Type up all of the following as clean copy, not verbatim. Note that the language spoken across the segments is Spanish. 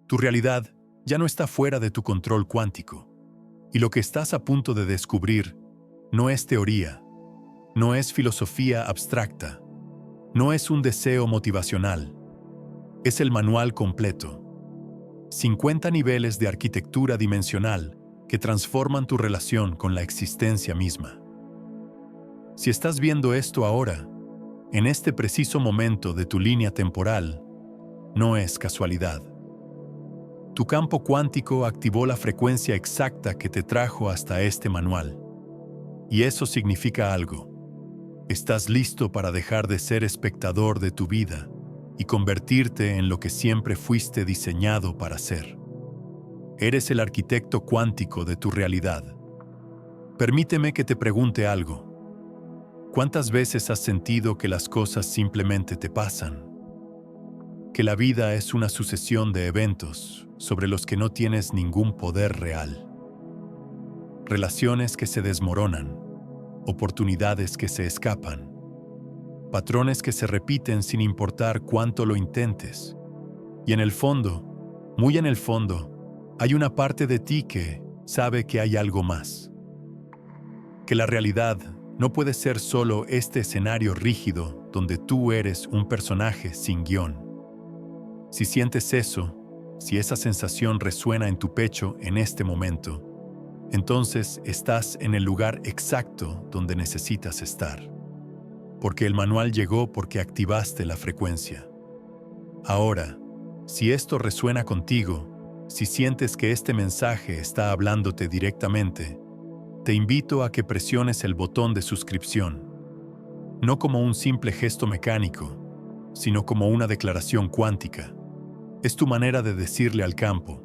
Tu realidad ya no está fuera de tu control cuántico. Y lo que estás a punto de descubrir no es teoría, no es filosofía abstracta, no es un deseo motivacional. Es el manual completo. 50 niveles de arquitectura dimensional que transforman tu relación con la existencia misma. Si estás viendo esto ahora, en este preciso momento de tu línea temporal, no es casualidad. Tu campo cuántico activó la frecuencia exacta que te trajo hasta este manual. Y eso significa algo. Estás listo para dejar de ser espectador de tu vida y convertirte en lo que siempre fuiste diseñado para ser. Eres el arquitecto cuántico de tu realidad. Permíteme que te pregunte algo. ¿Cuántas veces has sentido que las cosas simplemente te pasan? Que la vida es una sucesión de eventos sobre los que no tienes ningún poder real. Relaciones que se desmoronan, oportunidades que se escapan, patrones que se repiten sin importar cuánto lo intentes. Y en el fondo, muy en el fondo, hay una parte de ti que sabe que hay algo más. Que la realidad no puede ser solo este escenario rígido donde tú eres un personaje sin guión. Si sientes eso, si esa sensación resuena en tu pecho en este momento, entonces estás en el lugar exacto donde necesitas estar. Porque el manual llegó porque activaste la frecuencia. Ahora, si esto resuena contigo, si sientes que este mensaje está hablándote directamente, te invito a que presiones el botón de suscripción, no como un simple gesto mecánico, sino como una declaración cuántica. Es tu manera de decirle al campo,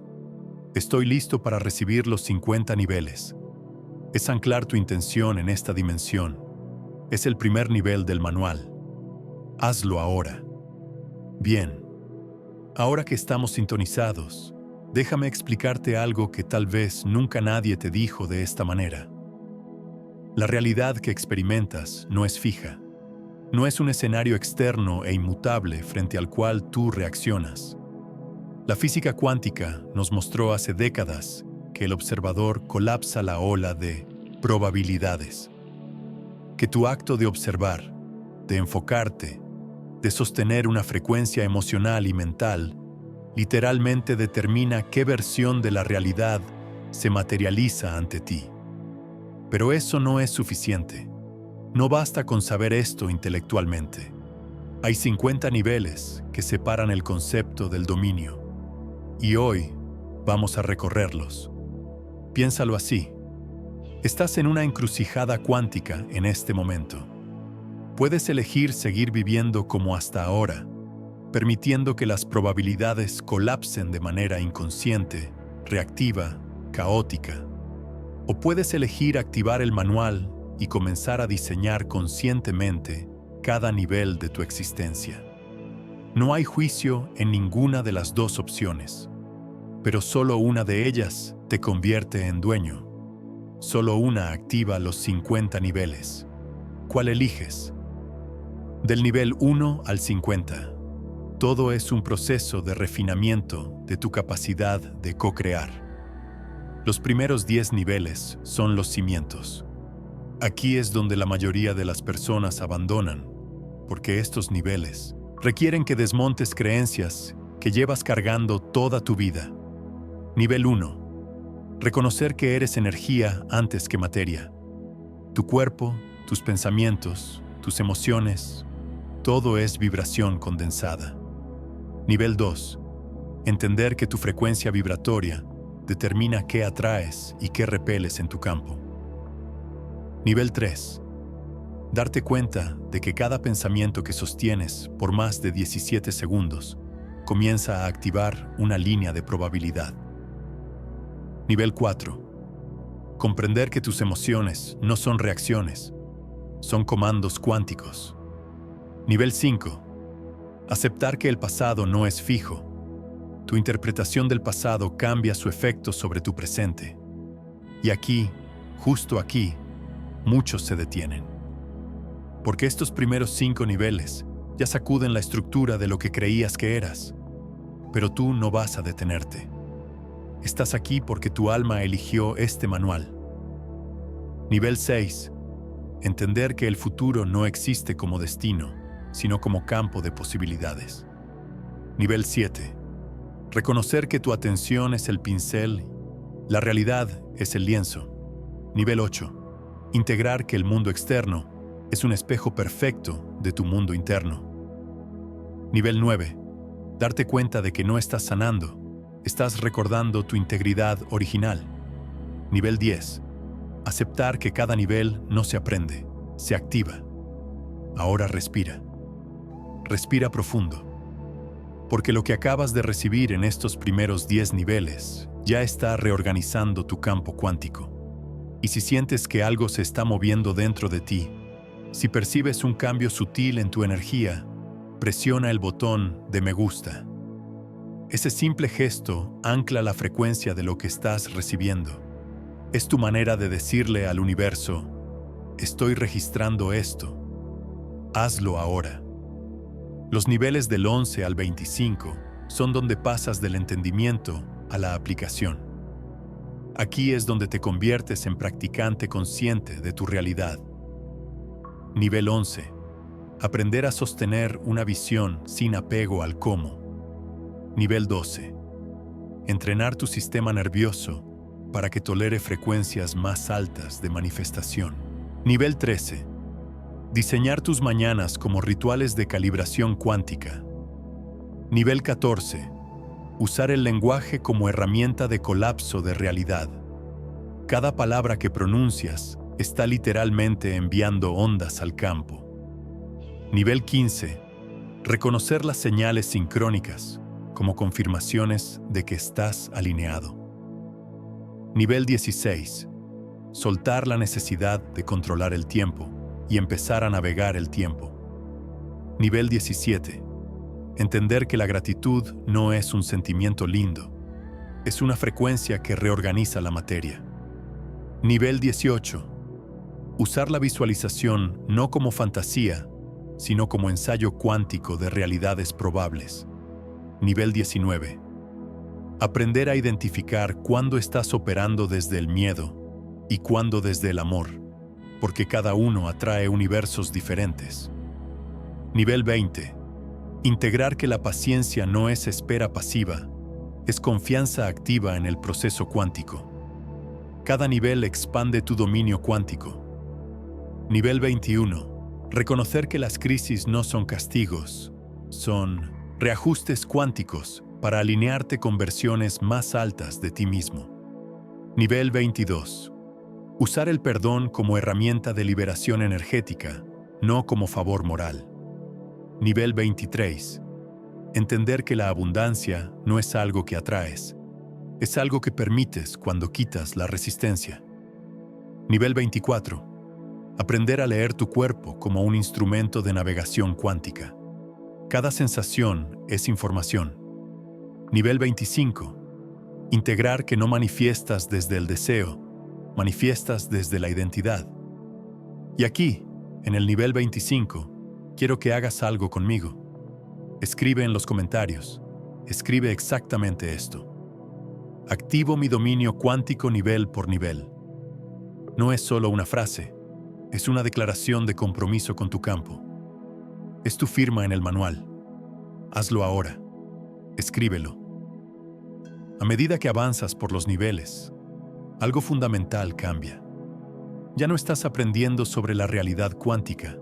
estoy listo para recibir los 50 niveles. Es anclar tu intención en esta dimensión. Es el primer nivel del manual. Hazlo ahora. Bien, ahora que estamos sintonizados, déjame explicarte algo que tal vez nunca nadie te dijo de esta manera. La realidad que experimentas no es fija. No es un escenario externo e inmutable frente al cual tú reaccionas. La física cuántica nos mostró hace décadas que el observador colapsa la ola de probabilidades. Que tu acto de observar, de enfocarte, de sostener una frecuencia emocional y mental, literalmente determina qué versión de la realidad se materializa ante ti. Pero eso no es suficiente. No basta con saber esto intelectualmente. Hay 50 niveles que separan el concepto del dominio. Y hoy vamos a recorrerlos. Piénsalo así. Estás en una encrucijada cuántica en este momento. Puedes elegir seguir viviendo como hasta ahora, permitiendo que las probabilidades colapsen de manera inconsciente, reactiva, caótica. O puedes elegir activar el manual y comenzar a diseñar conscientemente cada nivel de tu existencia. No hay juicio en ninguna de las dos opciones, pero solo una de ellas te convierte en dueño. Solo una activa los 50 niveles. ¿Cuál eliges? Del nivel 1 al 50. Todo es un proceso de refinamiento de tu capacidad de co-crear. Los primeros 10 niveles son los cimientos. Aquí es donde la mayoría de las personas abandonan, porque estos niveles requieren que desmontes creencias que llevas cargando toda tu vida. Nivel 1. Reconocer que eres energía antes que materia. Tu cuerpo, tus pensamientos, tus emociones, todo es vibración condensada. Nivel 2. Entender que tu frecuencia vibratoria determina qué atraes y qué repeles en tu campo. Nivel 3. Darte cuenta de que cada pensamiento que sostienes por más de 17 segundos comienza a activar una línea de probabilidad. Nivel 4. Comprender que tus emociones no son reacciones, son comandos cuánticos. Nivel 5. Aceptar que el pasado no es fijo. Tu interpretación del pasado cambia su efecto sobre tu presente. Y aquí, justo aquí, muchos se detienen. Porque estos primeros 5 niveles ya sacuden la estructura de lo que creías que eras. pero tú no vas a detenerte. Estás aquí porque tu alma eligió este manual. Nivel 6. Entender que el futuro no existe como destino, sino como campo de posibilidades. Nivel 7. Reconocer que tu atención es el pincel, la realidad es el lienzo. Nivel 8. Integrar que el mundo externo es un espejo perfecto de tu mundo interno. Nivel 9. Darte cuenta de que no estás sanando, estás recordando tu integridad original. Nivel 10. Aceptar que cada nivel no se aprende, se activa. Ahora respira. Respira profundo. Porque lo que acabas de recibir en estos primeros 10 niveles ya está reorganizando tu campo cuántico. Y si sientes que algo se está moviendo dentro de ti, si percibes un cambio sutil en tu energía, presiona el botón de me gusta. Ese simple gesto ancla la frecuencia de lo que estás recibiendo. Es tu manera de decirle al universo, estoy registrando esto. Hazlo ahora. Los niveles del 11 al 25 son donde pasas del entendimiento a la aplicación. Aquí es donde te conviertes en practicante consciente de tu realidad. Nivel 11. Aprender a sostener una visión sin apego al cómo. Nivel 12. Entrenar tu sistema nervioso para que tolere frecuencias más altas de manifestación. Nivel 13. Diseñar tus mañanas como rituales de calibración cuántica. Nivel 14. Usar el lenguaje como herramienta de colapso de realidad. Cada palabra que pronuncias está literalmente enviando ondas al campo. Nivel 15. Reconocer las señales sincrónicas como confirmaciones de que estás alineado. Nivel 16. Soltar la necesidad de controlar el tiempo y empezar a navegar el tiempo. Nivel 17. Entender que la gratitud no es un sentimiento lindo, es una frecuencia que reorganiza la materia. Nivel 18. Usar la visualización no como fantasía, sino como ensayo cuántico de realidades probables. Nivel 19. Aprender a identificar cuándo estás operando desde el miedo y cuándo desde el amor, porque cada uno atrae universos diferentes. Nivel 20. Integrar que la paciencia no es espera pasiva, es confianza activa en el proceso cuántico. Cada nivel expande tu dominio cuántico. Nivel 21. Reconocer que las crisis no son castigos, son reajustes cuánticos para alinearte con versiones más altas de ti mismo. Nivel 22. Usar el perdón como herramienta de liberación energética, no como favor moral. Nivel 23. Entender que la abundancia no es algo que atraes, es algo que permites cuando quitas la resistencia. Nivel 24. Aprender a leer tu cuerpo como un instrumento de navegación cuántica. Cada sensación es información. Nivel 25. Integrar que no manifiestas desde el deseo, manifiestas desde la identidad. Y aquí, en el nivel 25, quiero que hagas algo conmigo. Escribe en los comentarios. Escribe exactamente esto. Activo mi dominio cuántico nivel por nivel. No es solo una frase, es una declaración de compromiso con tu campo. Es tu firma en el manual. Hazlo ahora. Escríbelo. A medida que avanzas por los niveles, algo fundamental cambia. Ya no estás aprendiendo sobre la realidad cuántica,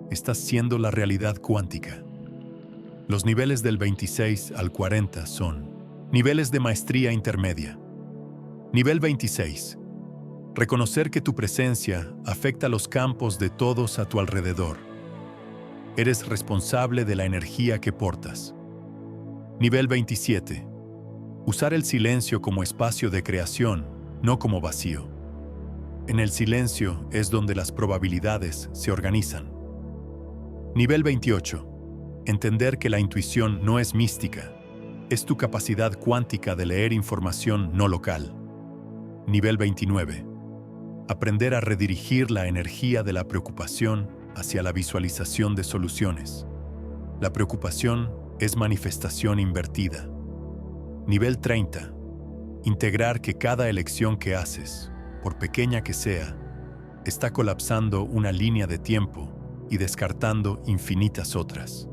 estás siendo la realidad cuántica. Los niveles del 26 al 40 son niveles de maestría intermedia. Nivel 26. Reconocer que tu presencia afecta los campos de todos a tu alrededor. Eres responsable de la energía que portas. Nivel 27. Usar el silencio como espacio de creación, no como vacío. En el silencio es donde las probabilidades se organizan. Nivel 28. Entender que la intuición no es mística, es tu capacidad cuántica de leer información no local. Nivel 29. Aprender a redirigir la energía de la preocupación hacia la visualización de soluciones. La preocupación es manifestación invertida. Nivel 30. Integrar que cada elección que haces, por pequeña que sea, está colapsando una línea de tiempo y descartando infinitas otras.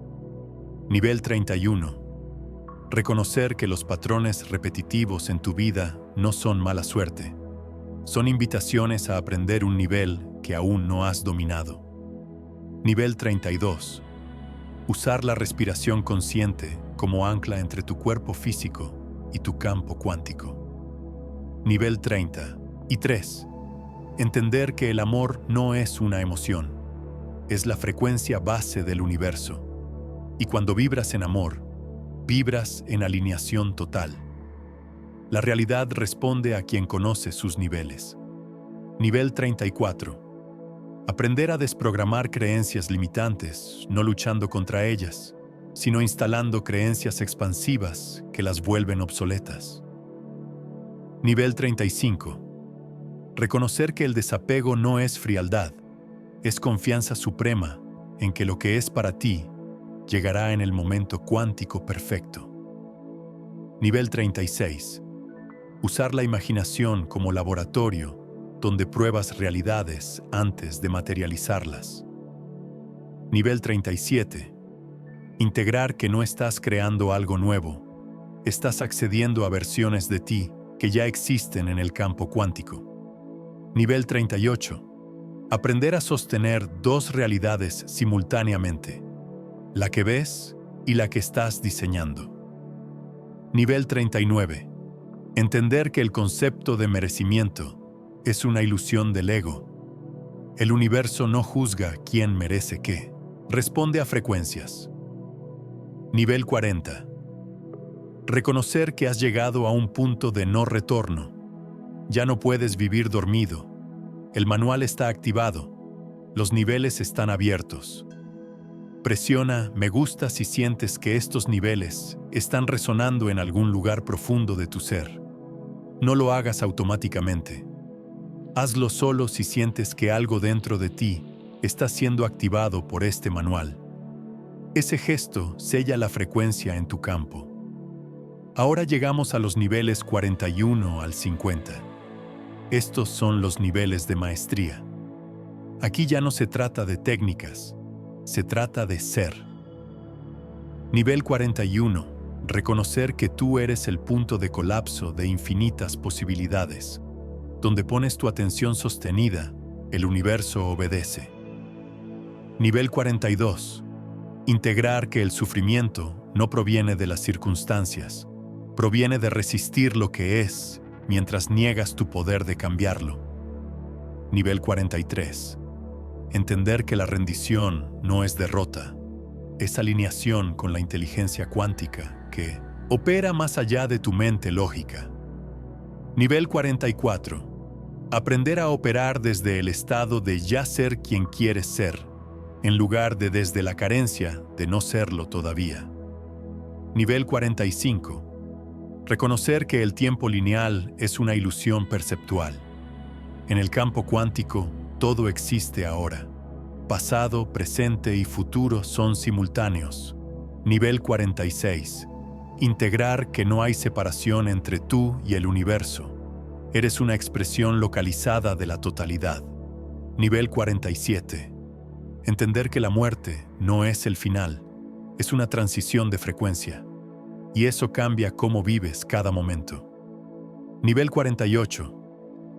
Nivel 31. Reconocer que los patrones repetitivos en tu vida no son mala suerte. Son invitaciones a aprender un nivel que aún no has dominado. Nivel 32. Usar la respiración consciente como ancla entre tu cuerpo físico y tu campo cuántico. Nivel 33. Entender que el amor no es una emoción, es la frecuencia base del universo. Y cuando vibras en amor, vibras en alineación total. La realidad responde a quien conoce sus niveles. Nivel 34. Aprender a desprogramar creencias limitantes, no luchando contra ellas, sino instalando creencias expansivas que las vuelven obsoletas. Nivel 35. Reconocer que el desapego no es frialdad, es confianza suprema en que lo que es para ti llegará en el momento cuántico perfecto. Nivel 36. Usar la imaginación como laboratorio donde pruebas realidades antes de materializarlas. Nivel 37. Integrar que no estás creando algo nuevo, estás accediendo a versiones de ti que ya existen en el campo cuántico. Nivel 38. Aprender a sostener dos realidades simultáneamente, la que ves y la que estás diseñando. Nivel 39. Entender que el concepto de merecimiento es una ilusión del ego. El universo no juzga quién merece qué, responde a frecuencias. Nivel 40. Reconocer que has llegado a un punto de no retorno. Ya no puedes vivir dormido. El manual está activado. Los niveles están abiertos. Presiona me gusta si sientes que estos niveles están resonando en algún lugar profundo de tu ser. No lo hagas automáticamente. Hazlo solo si sientes que algo dentro de ti está siendo activado por este manual. Ese gesto sella la frecuencia en tu campo. Ahora llegamos a los niveles 41 al 50. Estos son los niveles de maestría. Aquí ya no se trata de técnicas, se trata de ser. Nivel 41. Reconocer que tú eres el punto de colapso de infinitas posibilidades. Donde pones tu atención sostenida, el universo obedece. Nivel 42. Integrar que el sufrimiento no proviene de las circunstancias, proviene de resistir lo que es mientras niegas tu poder de cambiarlo. Nivel 43. Entender que la rendición no es derrota, es alineación con la inteligencia cuántica que opera más allá de tu mente lógica. Nivel 44. Aprender a operar desde el estado de ya ser quien quieres ser, en lugar de desde la carencia de no serlo todavía. Nivel 45. Reconocer que el tiempo lineal es una ilusión perceptual. En el campo cuántico, todo existe ahora. Pasado, presente y futuro son simultáneos. Nivel 46. Integrar que no hay separación entre tú y el universo. Eres una expresión localizada de la totalidad. Nivel 47. Entender que la muerte no es el final, es una transición de frecuencia. Y eso cambia cómo vives cada momento. Nivel 48.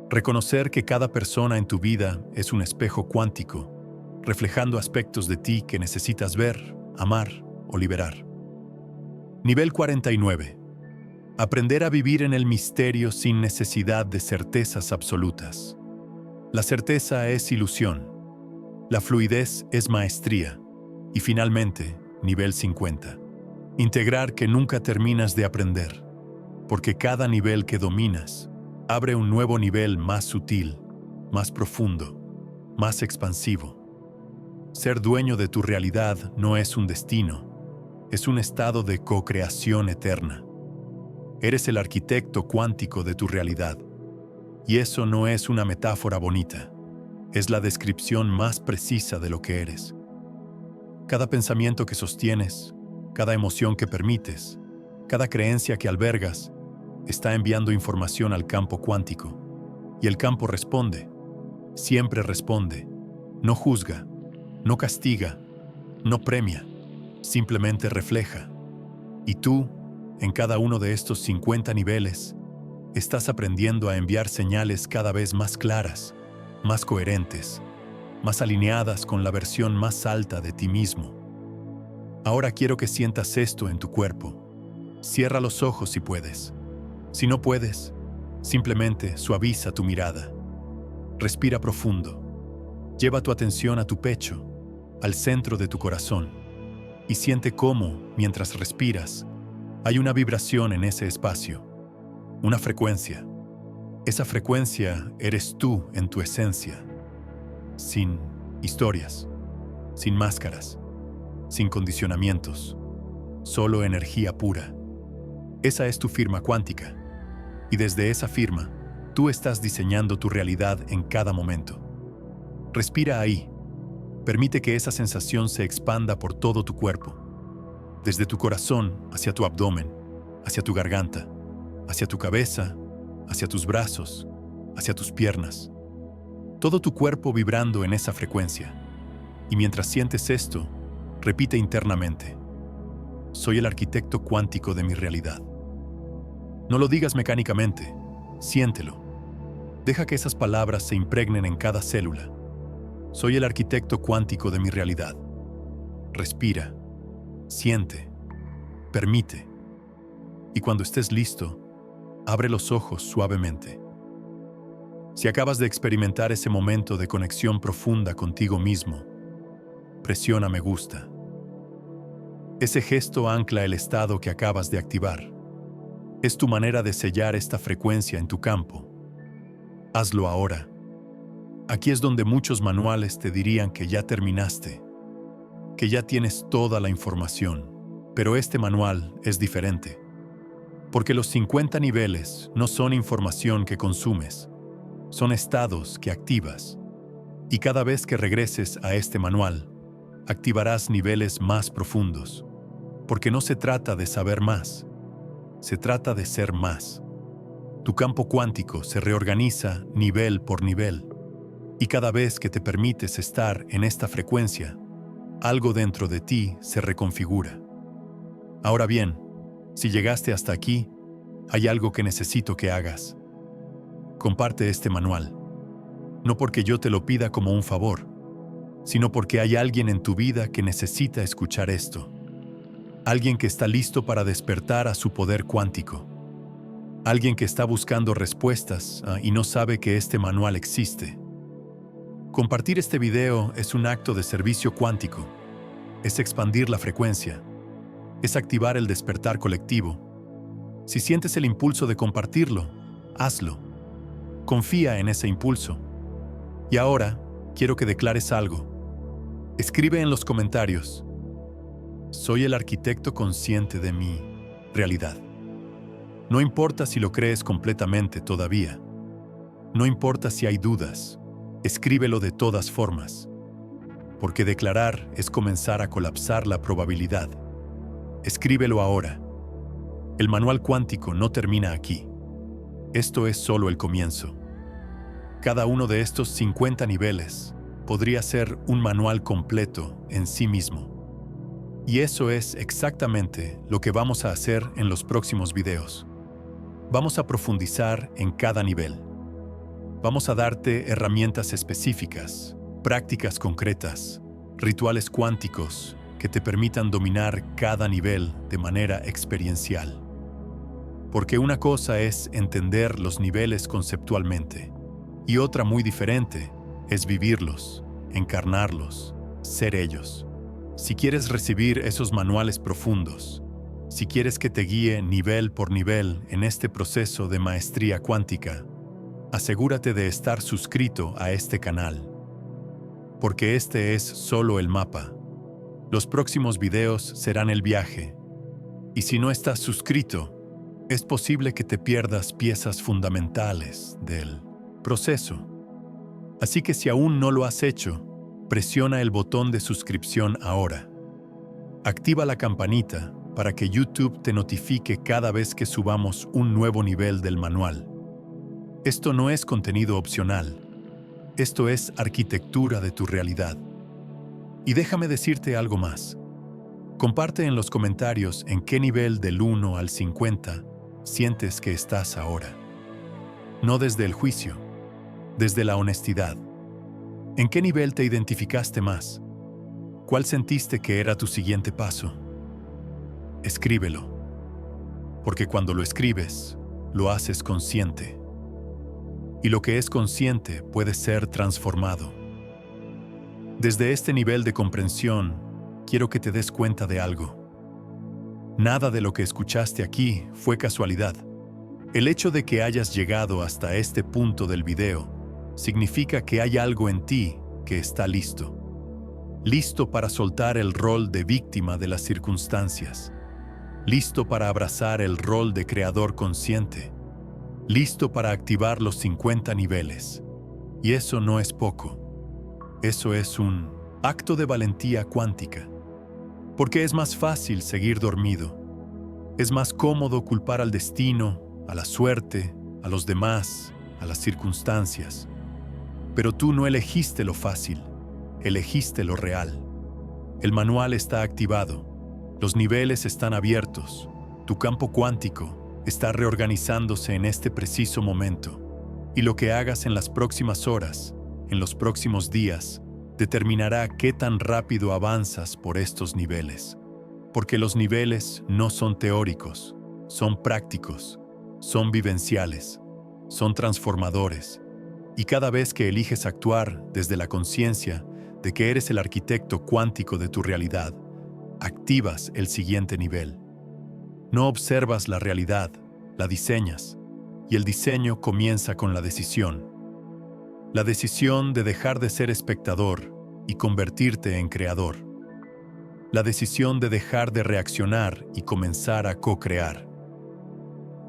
Reconocer que cada persona en tu vida es un espejo cuántico, reflejando aspectos de ti que necesitas ver, amar o liberar. Nivel 49. Aprender a vivir en el misterio sin necesidad de certezas absolutas. La certeza es ilusión. La fluidez es maestría. Y finalmente, nivel 50. Integrar que nunca terminas de aprender, porque cada nivel que dominas abre un nuevo nivel más sutil, más profundo, más expansivo. Ser dueño de tu realidad no es un destino, es un estado de co-creación eterna. Eres el arquitecto cuántico de tu realidad. Y eso no es una metáfora bonita, es la descripción más precisa de lo que eres. Cada pensamiento que sostienes, cada emoción que permites, Cada creencia que albergas está enviando información al campo cuántico. Y el campo responde, siempre responde. No juzga, no castiga, no premia, simplemente refleja. Y tú, en cada uno de estos 50 niveles, estás aprendiendo a enviar señales cada vez más claras, más coherentes, más alineadas con la versión más alta de ti mismo. Ahora quiero que sientas esto en tu cuerpo. Cierra los ojos si puedes. Si no puedes, simplemente suaviza tu mirada. Respira profundo. Lleva tu atención a tu pecho, al centro de tu corazón, y siente cómo, mientras respiras, hay una vibración en ese espacio, una frecuencia. Esa frecuencia eres tú en tu esencia, sin historias, sin máscaras, sin condicionamientos, solo energía pura. Esa es tu firma cuántica, y desde esa firma, tú estás diseñando tu realidad en cada momento. Respira ahí. Permite que esa sensación se expanda por todo tu cuerpo, desde tu corazón hacia tu abdomen, hacia tu garganta, hacia tu cabeza, hacia tus brazos, hacia tus piernas. Todo tu cuerpo vibrando en esa frecuencia. Y mientras sientes esto, repite internamente: soy el arquitecto cuántico de mi realidad. No lo digas mecánicamente, siéntelo. Deja que esas palabras se impregnen en cada célula. Soy el arquitecto cuántico de mi realidad. Respira, siente, permite. Y cuando estés listo, abre los ojos suavemente. Si acabas de experimentar ese momento de conexión profunda contigo mismo, presiona me gusta. Ese gesto ancla el estado que acabas de activar. Es tu manera de sellar esta frecuencia en tu campo. Hazlo ahora. Aquí es donde muchos manuales te dirían que ya terminaste, que ya tienes toda la información, pero este manual es diferente. Porque los 50 niveles no son información que consumes, son estados que activas. Y cada vez que regreses a este manual, activarás niveles más profundos. Porque no se trata de saber más, se trata de ser más. Tu campo cuántico se reorganiza nivel por nivel. Y cada vez que te permites estar en esta frecuencia, algo dentro de ti se reconfigura. Ahora bien, si llegaste hasta aquí, hay algo que necesito que hagas. Comparte este manual. No porque yo te lo pida como un favor, sino porque hay alguien en tu vida que necesita escuchar esto. Alguien que está listo para despertar a su poder cuántico. Alguien que está buscando respuestas y no sabe que este manual existe. Compartir este video es un acto de servicio cuántico. Es expandir la frecuencia. Es activar el despertar colectivo. Si sientes el impulso de compartirlo, hazlo. Confía en ese impulso. Y ahora, quiero que declares algo. Escribe en los comentarios: soy el arquitecto consciente de mi realidad. No importa si lo crees completamente todavía. No importa si hay dudas. Escríbelo de todas formas. Porque declarar es comenzar a colapsar la probabilidad. Escríbelo ahora. El manual cuántico no termina aquí. Esto es solo el comienzo. Cada uno de estos 50 niveles podría ser un manual completo en sí mismo. Y eso es exactamente lo que vamos a hacer en los próximos videos. Vamos a profundizar en cada nivel. Vamos a darte herramientas específicas, prácticas concretas, rituales cuánticos que te permitan dominar cada nivel de manera experiencial. Porque una cosa es entender los niveles conceptualmente, y otra muy diferente es vivirlos, encarnarlos, ser ellos. Si quieres recibir esos manuales profundos, si quieres que te guíe nivel por nivel en este proceso de maestría cuántica, asegúrate de estar suscrito a este canal. Porque este es solo el mapa. Los próximos videos serán el viaje. Y si no estás suscrito, es posible que te pierdas piezas fundamentales del proceso. Así que si aún no lo has hecho, presiona el botón de suscripción ahora. Activa la campanita para que YouTube te notifique cada vez que subamos un nuevo nivel del manual. Esto no es contenido opcional. Esto es arquitectura de tu realidad. Y déjame decirte algo más. Comparte en los comentarios en qué nivel del 1 al 50 sientes que estás ahora. No desde el juicio, desde la honestidad. ¿En qué nivel te identificaste más? ¿Cuál sentiste que era tu siguiente paso? Escríbelo, porque cuando lo escribes, lo haces consciente. Y lo que es consciente puede ser transformado. Desde este nivel de comprensión, quiero que te des cuenta de algo. Nada de lo que escuchaste aquí fue casualidad. El hecho de que hayas llegado hasta este punto del video significa que hay algo en ti que está listo. Listo para soltar el rol de víctima de las circunstancias. Listo para abrazar el rol de creador consciente. Listo para activar los 50 niveles. Y eso no es poco. Eso es un acto de valentía cuántica. Porque es más fácil seguir dormido. Es más cómodo culpar al destino, a la suerte, a los demás, a las circunstancias. Pero tú no elegiste lo fácil, elegiste lo real. El manual está activado, los niveles están abiertos, tu campo cuántico está reorganizándose en este preciso momento. Y lo que hagas en las próximas horas, en los próximos días, determinará qué tan rápido avanzas por estos niveles. Porque los niveles no son teóricos, son prácticos, son vivenciales, son transformadores. Y cada vez que eliges actuar desde la conciencia de que eres el arquitecto cuántico de tu realidad, activas el siguiente nivel. No observas la realidad, la diseñas, y el diseño comienza con la decisión. La decisión de dejar de ser espectador y convertirte en creador. La decisión de dejar de reaccionar y comenzar a co-crear.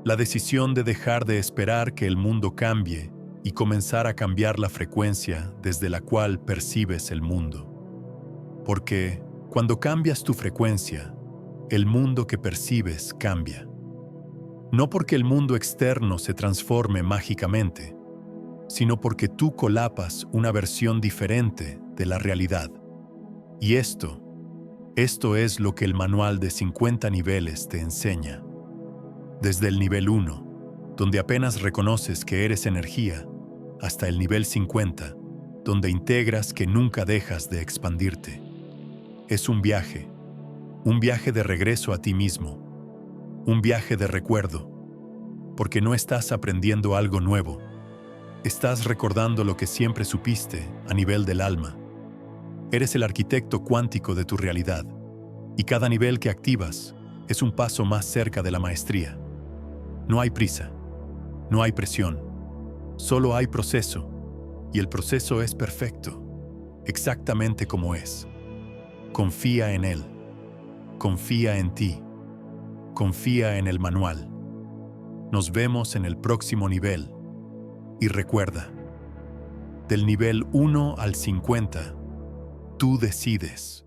La decisión de dejar de esperar que el mundo cambie y comenzar a cambiar la frecuencia desde la cual percibes el mundo. Porque cuando cambias tu frecuencia, el mundo que percibes cambia. No porque el mundo externo se transforme mágicamente, sino porque tú colapas una versión diferente de la realidad. Y esto es lo que el manual de 50 niveles te enseña. Desde el nivel 1, donde apenas reconoces que eres energía, hasta el nivel 50, donde integras que nunca dejas de expandirte. Es un viaje de regreso a ti mismo, un viaje de recuerdo, porque no estás aprendiendo algo nuevo, estás recordando lo que siempre supiste a nivel del alma. Eres el arquitecto cuántico de tu realidad, y cada nivel que activas es un paso más cerca de la maestría. No hay prisa, no hay presión, solo hay proceso, y el proceso es perfecto, exactamente como es. Confía en él, confía en ti, confía en el manual. Nos vemos en el próximo nivel, y recuerda, del nivel 1 al 50, tú decides.